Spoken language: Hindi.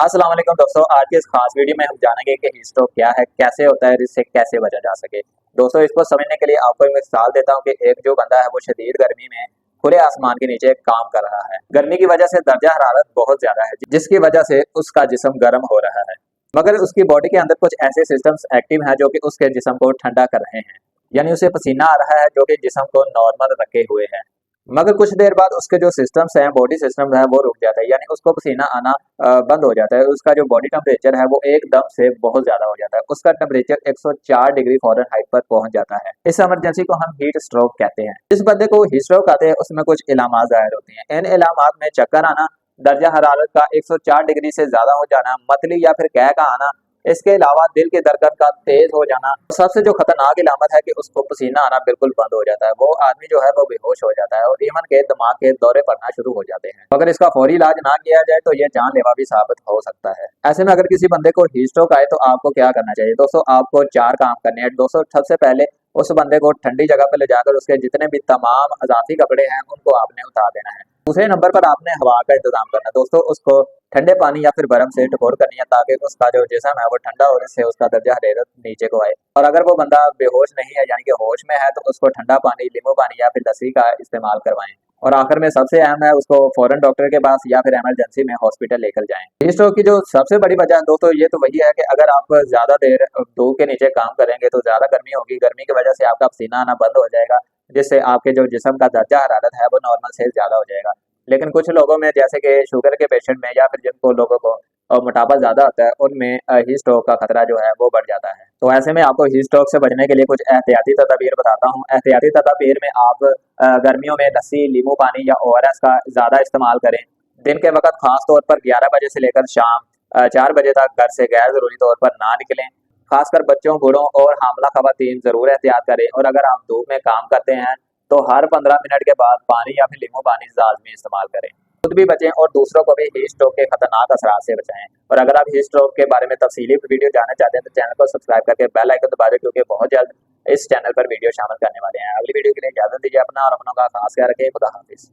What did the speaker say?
अस्सलाम वालेकुम दोस्तों, आज के इस खास वीडियो में हम जानेंगे कि हीट स्ट्रोक क्या है, कैसे होता है और इससे कैसे बचा जा सके। दोस्तों, इसको समझने के लिए आपको एक मिसाल देता हूँ कि एक जो बंदा है वो शदीद गर्मी में खुले आसमान के नीचे काम कर रहा है। गर्मी की वजह से दर्जा हरारत बहुत ज्यादा है, जिसकी वजह से उसका जिस्म गर्म हो रहा है, मगर उसकी बॉडी के अंदर कुछ ऐसे सिस्टम्स एक्टिव हैं जो कि उसके जिस्म को ठंडा कर रहे हैं। यानी उसे पसीना आ रहा है जो कि जिस्म को नॉर्मल रखे हुए है, मगर कुछ देर बाद उसके जो सिस्टम्स हैं, बॉडी सिस्टम है, वो रुक जाता है। यानी उसको पसीना आना बंद हो जाता है। उसका जो बॉडी टेम्परेचर है वो एकदम से बहुत ज्यादा हो जाता है। उसका टेम्परेचर 104 डिग्री फ़ारेनहाइट पर पहुंच जाता है। इस इमरजेंसी को हम हीट स्ट्रोक कहते हैं। जिस बंदे को हीट स्ट्रोक आते हैं उसमें कुछ इलामात जाहिर होती हैं। इन इलामात में चक्कर आना, दर्जा हरारत का 104 डिग्री से ज्यादा हो जाना, मतली या फिर कह का आना, इसके अलावा दिल की धड़कन का तेज हो जाना। सबसे जो खतरनाक इलामत है कि उसको पसीना आना बिल्कुल बंद हो जाता है। वो आदमी जो है वो बेहोश हो जाता है और ईवन के दिमाग के दौरे पड़ना शुरू हो जाते हैं। अगर इसका फौरी इलाज ना किया जाए तो ये जानलेवा भी साबित हो सकता है। ऐसे में अगर किसी बंदे को हीट स्ट्रोक आए तो आपको क्या करना चाहिए? दोस्तों, आपको 4 काम करने हैं। दोस्तों, सबसे पहले उस बंदे को ठंडी जगह पर ले जाकर उसके जितने भी तमाम अजाफी कपड़े हैं उनको आपने उतार देना है। दूसरे नंबर पर आपने हवा का इंतजाम करना है। दोस्तों, उसको ठंडे पानी या फिर बर्फ से टकोर करनी है ताकि उसका जो जिस्म है वो ठंडा हो, इससे उसका दर्जा हरारत नीचे को आए। और अगर वो बंदा बेहोश नहीं है यानी कि होश में है तो उसको ठंडा पानी, नींबू पानी या फिर लस्सी का इस्तेमाल करवाएं। और आखिर में सबसे अहम है, उसको फौरन डॉक्टर के पास या फिर इमरजेंसी में हॉस्पिटल लेकर जाएं। हीट स्ट्रोक की जो सबसे बड़ी वजह है दोस्तों, ये तो वही है कि अगर आप ज्यादा देर धूप के नीचे काम करेंगे तो ज्यादा गर्मी होगी। गर्मी की वजह से आपका पसीना आना बंद हो जाएगा, जिससे आपके जो जिस्म का दर्जा हरारत है वो नॉर्मल से ज्यादा हो जाएगा। लेकिन कुछ लोगों में, जैसे कि शुगर के पेशेंट में या फिर जिनको लोगों को मोटापा ज्यादा होता है, उनमें हीट स्ट्रोक का खतरा जो है वो बढ़ जाता है। तो ऐसे में आपको हीट स्ट्रोक से बचने के लिए कुछ एहतियाती तदाबीर बताता हूँ। एहतियाती तदाबीर में आप गर्मियों में लस्सी, नींबू पानी या ओआरएस का ज्यादा इस्तेमाल करें। दिन के वक्त खास तौर पर 11 बजे से लेकर शाम 4 बजे तक घर से गैर जरूरी तौर पर ना निकलें। खासकर बच्चों, बूढ़ों और हामला खवातीन जरूर एहतियात करें। और अगर आप धूप में काम करते हैं तो हर 15 मिनट के बाद पानी या फिर नींबू पानी लाजमी इस्तेमाल करें। खुद भी बचें और दूसरों को भी हीट स्ट्रोक के खतरनाक असरात से बचाएं। और अगर आप हीट स्ट्रोक के बारे में तफसीली वीडियो जानना चाहते हैं तो चैनल को सब्सक्राइब करके बेल आइकन दबा दें, क्योंकि बहुत जल्द इस चैनल पर वीडियो शामिल करने वाले हैं। अगली वीडियो के लिए इजाजत दीजिए। अपना और अपनों का खास ख्याल रखें। खुदा हाफिज।